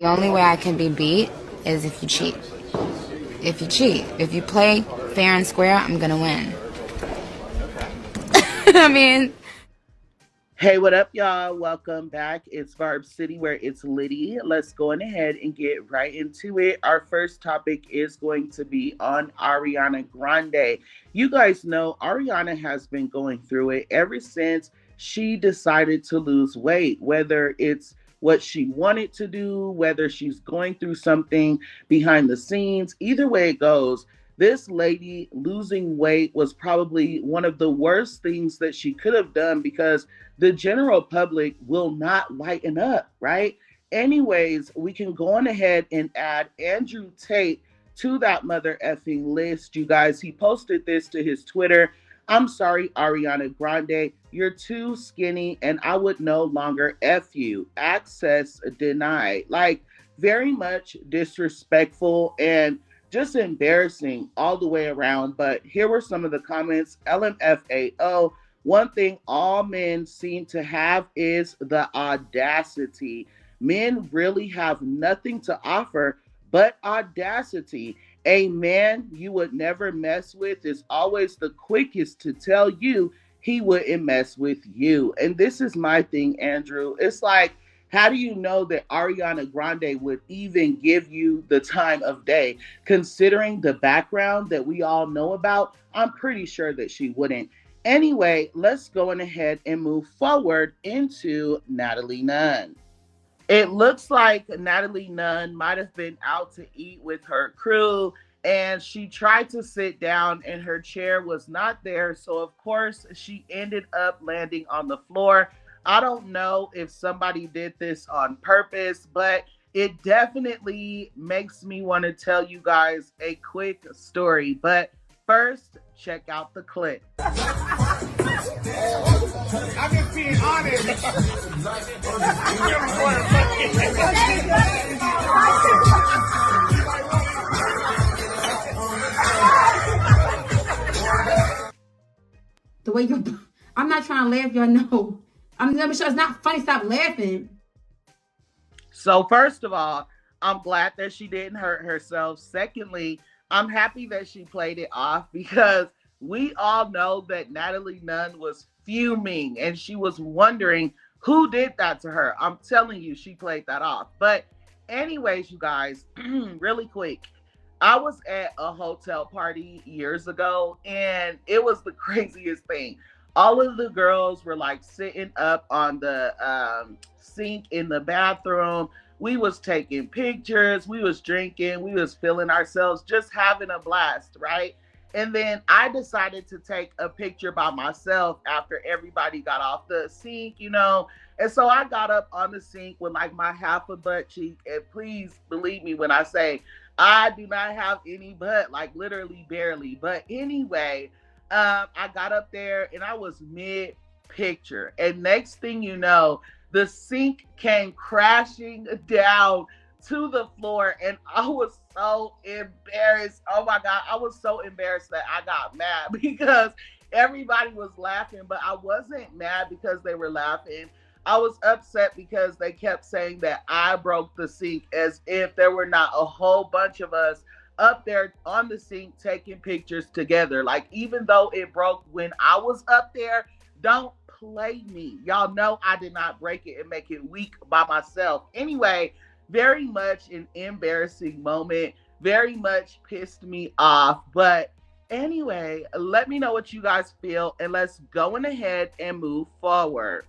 The only way I can be beat is if you cheat. If you cheat. If you play fair and square, I'm gonna win. I mean, Hey, what up, y'all? Welcome back. It's Barb City where it's Liddy. Let's go on ahead and get right into it. Our first topic is going to be on Ariana Grande. You guys know Ariana has been going through it ever since she decided to lose weight, whether it's what she wanted to do, whether she's going through something behind the scenes. Either way it goes, this lady losing weight was probably one of the worst things that she could have done because the general public will not lighten up, right? Anyways, we can go on ahead and add Andrew Tate to that mother effing list, you guys. He posted this to his Twitter. I'm sorry, Ariana Grande. You're too skinny and I would no longer F you. Access denied. Like, very much disrespectful and just embarrassing all the way around. But here were some of the comments. LMFAO. One thing all men seem to have is the audacity. Men really have nothing to offer but audacity. A man you would never mess with is always the quickest to tell you he wouldn't mess with you. And this is my thing, Andrew. It's like, how do you know that Ariana Grande would even give you the time of day? Considering the background that we all know about, I'm pretty sure that she wouldn't. Anyway, let's go on ahead and move forward into Natalie Nunn. It looks like Natalie Nunn might have been out to eat with her crew and she tried to sit down and her chair was not there. So, of course, she ended up landing on the floor. I don't know if somebody did this on purpose, but it definitely makes me want to tell you guys a quick story. But first, check out the clip. I'm just being honest. The way you, I'm not trying to laugh, y'all know. I'm never sure it's not funny. Stop laughing. So, first of all, I'm glad that she didn't hurt herself. Secondly, I'm happy that she played it off because we all know that Natalie Nunn was fuming and she was wondering who did that to her. I'm telling you, she played that off. But, anyways, you guys, really quick. I was at a hotel party years ago and it was the craziest thing. All of the girls were like sitting up on the sink in the bathroom. We was taking pictures, we was drinking, we was feeling ourselves, just having a blast, right? And then I decided to take a picture by myself after everybody got off the sink. And so I got up on the sink with like my half a butt cheek. And please believe me when I say I do not have any butt, like literally barely. But anyway, I got up there and I was mid picture. And next thing you know, the sink came crashing down to the floor and I was so embarrassed. Oh my God. I was so embarrassed that I got mad because everybody was laughing, but I wasn't mad because they were laughing. I was upset because they kept saying that I broke the sink as if there were not a whole bunch of us up there on the sink taking pictures together. Like, even though it broke when I was up there, don't play me. Y'all know I did not break it and make it weak by myself. Anyway, very much an embarrassing moment, very much pissed me off. But anyway, let me know what you guys feel and let's go on ahead and move forward.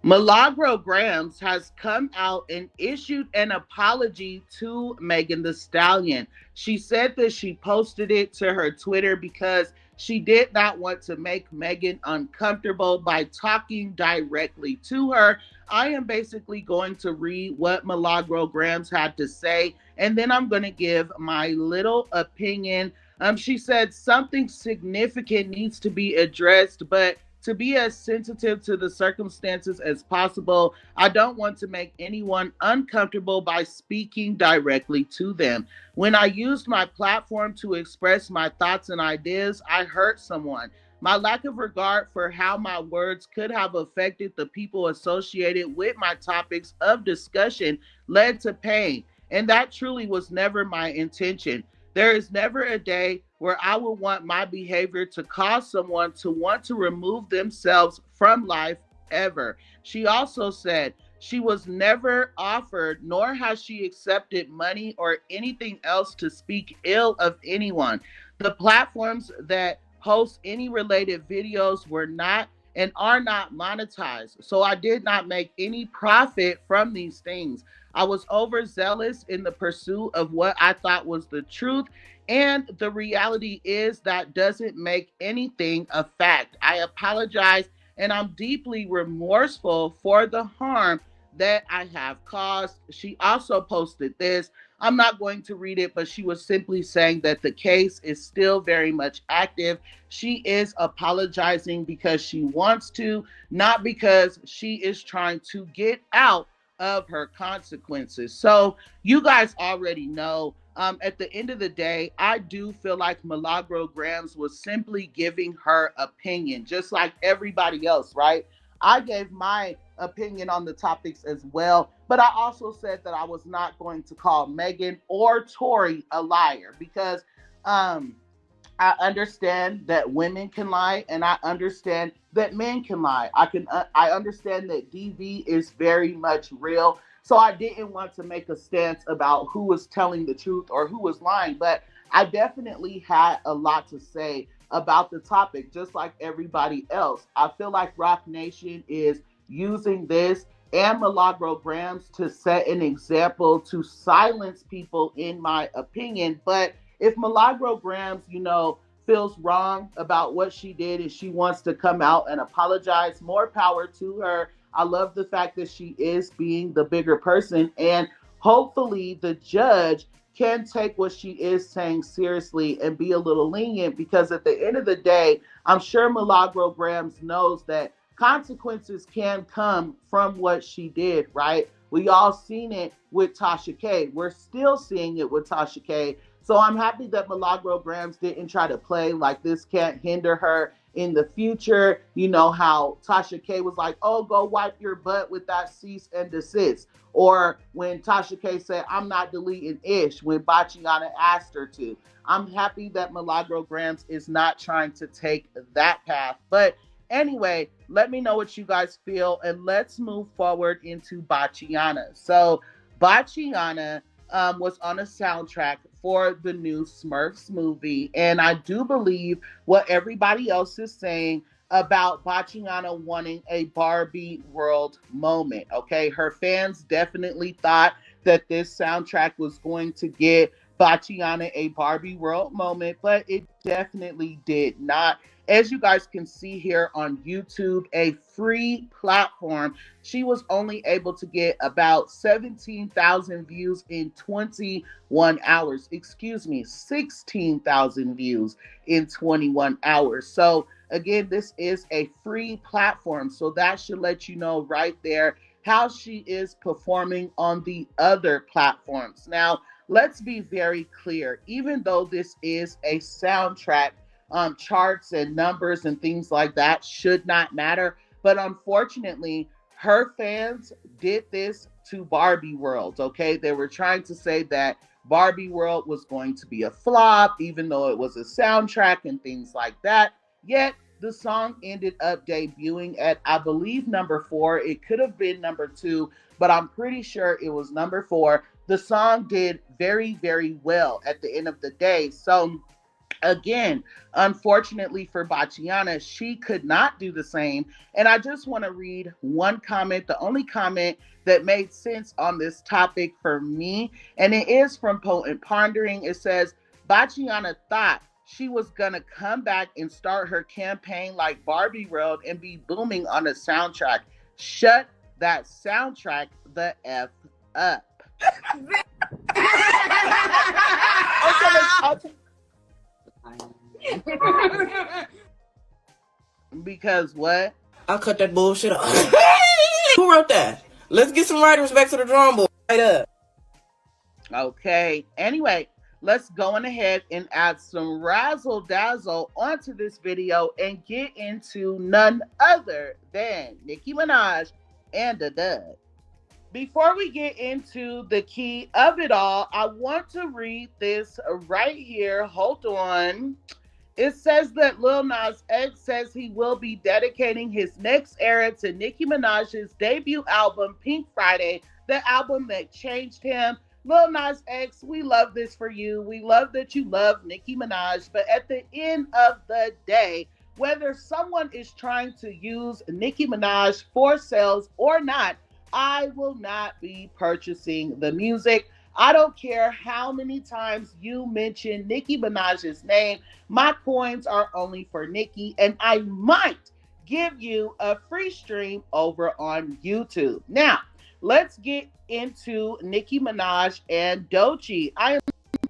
Milagro Gramz has come out and issued an apology to Megan Thee Stallion. She said that she posted it to her Twitter because she did not want to make Megan uncomfortable by talking directly to her. I am basically going to read what Milagro Gramz had to say, and then I'm going to give my little opinion. She said something significant needs to be addressed, but to be as sensitive to the circumstances as possible. I don't want to make anyone uncomfortable by speaking directly to them. When I used my platform to express my thoughts and ideas, I hurt someone. My lack of regard for how my words could have affected the people associated with my topics of discussion led to pain, and that truly was never my intention. There is never a day where I would want my behavior to cause someone to want to remove themselves from life ever. She also said she was never offered, nor has she accepted money or anything else to speak ill of anyone. The platforms that host any related videos were not and are not monetized. So I did not make any profit from these things. I was overzealous in the pursuit of what I thought was the truth. And the reality is that doesn't make anything a fact. I apologize and I'm deeply remorseful for the harm that I have caused. She also posted this. I'm not going to read it, but she was simply saying that the case is still very much active. She is apologizing because she wants to, not because she is trying to get out of her consequences. So you guys already know. At the end of the day, I do feel like Milagro Gramz was simply giving her opinion, just like everybody else, right? I gave my opinion on the topics as well, but I also said that I was not going to call Megan or Tori a liar because um, I understand that women can lie, and I understand that men can lie. I understand that DV is very much real. So I didn't want to make a stance about who was telling the truth or who was lying, but I definitely had a lot to say about the topic, just like everybody else. I feel like Rock Nation is using this and Milagro Grams to set an example to silence people, in my opinion. But if Milagro Grams, feels wrong about what she did and she wants to come out and apologize, more power to her. I love the fact that she is being the bigger person, and hopefully the judge can take what she is saying seriously and be a little lenient, because at the end of the day, I'm sure Milagro Grams knows that consequences can come from what she did, right? We all seen it with Tasha K. We're still seeing it with Tasha K. So I'm happy that Milagro Grams didn't try to play like this can't hinder her in the future. You know how Tasha K was like, oh, go wipe your butt with that cease and desist. Or when Tasha K said, I'm not deleting Ish, when Bachiana asked her to. I'm happy that Milagro Grams is not trying to take that path. But anyway, let me know what you guys feel, and let's move forward into Bachiana. So Bachiana was on a soundtrack for the new Smurfs movie. And I do believe what everybody else is saying about Bachiana wanting a Barbie world moment. Okay, her fans definitely thought that this soundtrack was going to get Bachiana a Barbie world moment, but it definitely did not. As you guys can see here on YouTube, a free platform, she was only able to get about 17,000 views in 21 hours. Excuse me, 16,000 views in 21 hours. So again, this is a free platform. So that should let you know right there how she is performing on the other platforms. Now, let's be very clear. Even though this is a soundtrack, charts and numbers and things like that should not matter. But unfortunately, her fans did this to Barbie World, okay? They were trying to say that Barbie World was going to be a flop, even though it was a soundtrack and things like that. Yet, the song ended up debuting at, I believe, number 4. It could have been number 2, but I'm pretty sure it was number 4. The song did very, very well at the end of the day. So, again, unfortunately for Bachiana, she could not do the same. And I just want to read one comment, the only comment that made sense on this topic for me. And it is from Potent Pondering. It says, Bachiana thought she was going to come back and start her campaign like Barbie World and be booming on a soundtrack. Shut that soundtrack the F up. Because what? I'll cut that bullshit off. Who wrote that? Let's get some writers back to the drawing board. Right up. Okay. Anyway, let's go on ahead and add some razzle dazzle onto this video and get into none other than Nicki Minaj and the Dud. Before we get into the key of it all, I want to read this right here. Hold on. It says that Lil Nas X says he will be dedicating his next era to Nicki Minaj's debut album, Pink Friday, the album that changed him. Lil Nas X, we love this for you. We love that you love Nicki Minaj. But at the end of the day, whether someone is trying to use Nicki Minaj for sales or not, I will not be purchasing the music. I don't care how many times you mention Nicki Minaj's name. My coins are only for Nicki, and I might give you a free stream over on YouTube. Now, let's get into Nicki Minaj and Doechii. I am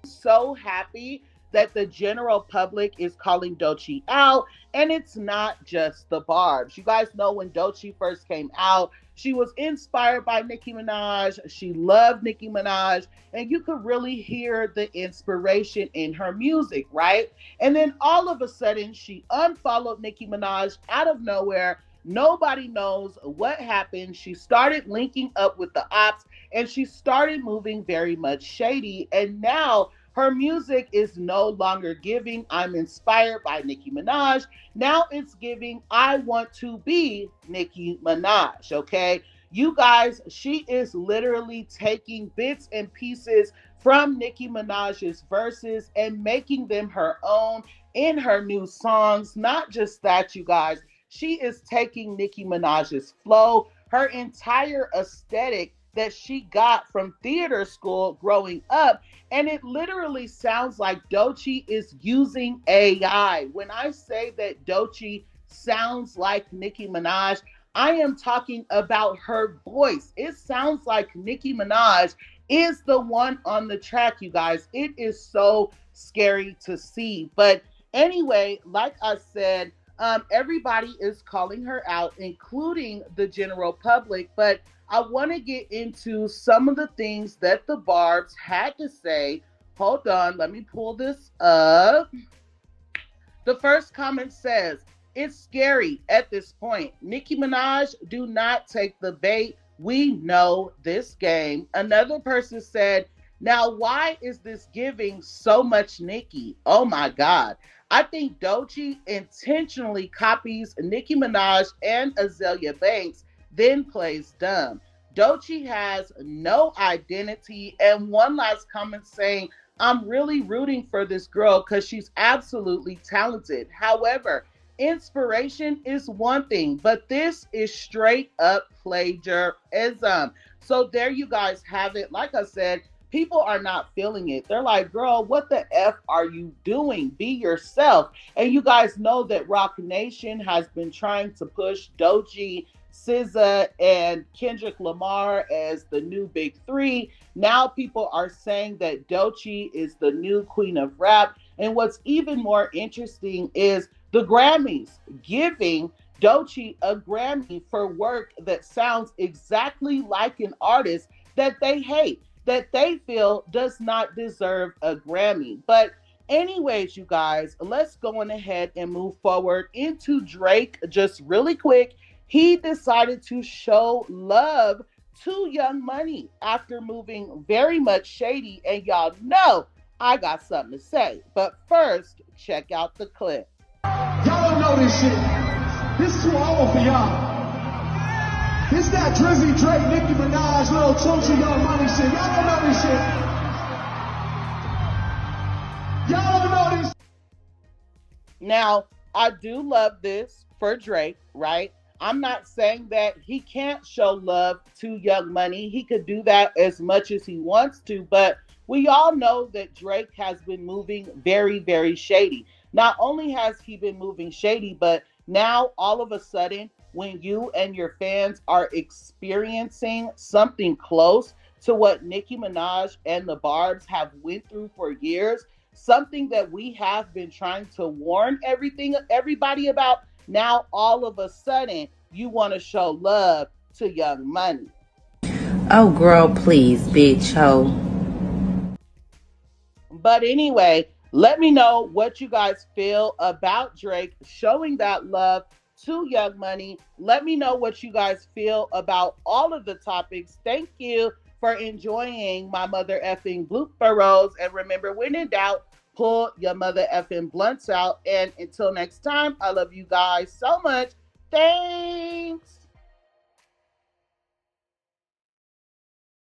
so happy that the general public is calling Doechii out, and it's not just the Barbs. You guys know when Doechii first came out, she was inspired by Nicki Minaj. She loved Nicki Minaj, and you could really hear the inspiration in her music, right? And then all of a sudden, she unfollowed Nicki Minaj out of nowhere. Nobody knows what happened. She started linking up with the ops, and she started moving very much shady. And now her music is no longer giving, I'm inspired by Nicki Minaj. Now it's giving, I want to be Nicki Minaj, okay? You guys, she is literally taking bits and pieces from Nicki Minaj's verses and making them her own in her new songs. Not just that, you guys. She is taking Nicki Minaj's flow, her entire aesthetic that she got from theater school growing up, and it literally sounds like Doechii is using AI. When I say that Doechii sounds like Nicki Minaj, I am talking about her voice. It sounds like Nicki Minaj is the one on the track, you guys. It is so scary to see. But anyway, like I said, everybody is calling her out, including the general public. But I want to get into some of the things that the Barbs had to say. Hold on, let me pull this up. The first comment says, it's scary at this point. Nicki Minaj, do not take the bait. We know this game. Another person said, now why is this giving so much Nicki? Oh my God. I think Doechii intentionally copies Nicki Minaj and Azalea Banks, then plays dumb. Doechii has no identity. And one last comment saying, I'm really rooting for this girl because she's absolutely talented. However, inspiration is one thing, but this is straight up plagiarism. So there you guys have it. Like I said, people are not feeling it. They're like, girl, what the F are you doing? Be yourself. And you guys know that Rock Nation has been trying to push Doechii, SZA, and Kendrick Lamar as the new big three. Now people are saying that Doechii is the new queen of rap. And what's even more interesting is the Grammys giving Doechii a Grammy for work that sounds exactly like an artist that they hate, that they feel does not deserve a Grammy. But anyways, you guys, let's go on ahead and move forward into Drake just really quick. He decided to show love to Young Noney after moving very much shady. And y'all know I got something to say. But first, check out the clip. Y'all don't know this shit. This is too old for y'all. This that Drizzy, Drake, Nicki Minaj, Lil Tunechi, Young Noney shit. Y'all don't know this shit. Y'all don't know this. Now, I do love this for Drake, right? I'm not saying that he can't show love to Young Noney. He could do that as much as he wants to, but we all know that Drake has been moving very, very shady. Not only has he been moving shady, but now all of a sudden, when you and your fans are experiencing something close to what Nicki Minaj and the Barbs have went through for years, something that we have been trying to warn everybody about, now all of a sudden you want to show love to Young Noney. Oh, girl, please, bitch, ho. But anyway, let me know what you guys feel about Drake showing that love to Young Money. Let me know what you guys feel about all of the topics. Thank you for enjoying my mother effing blooperos. And remember, when in doubt, pull your mother effing blunts out. And until next time, I love you guys so much. Thanks.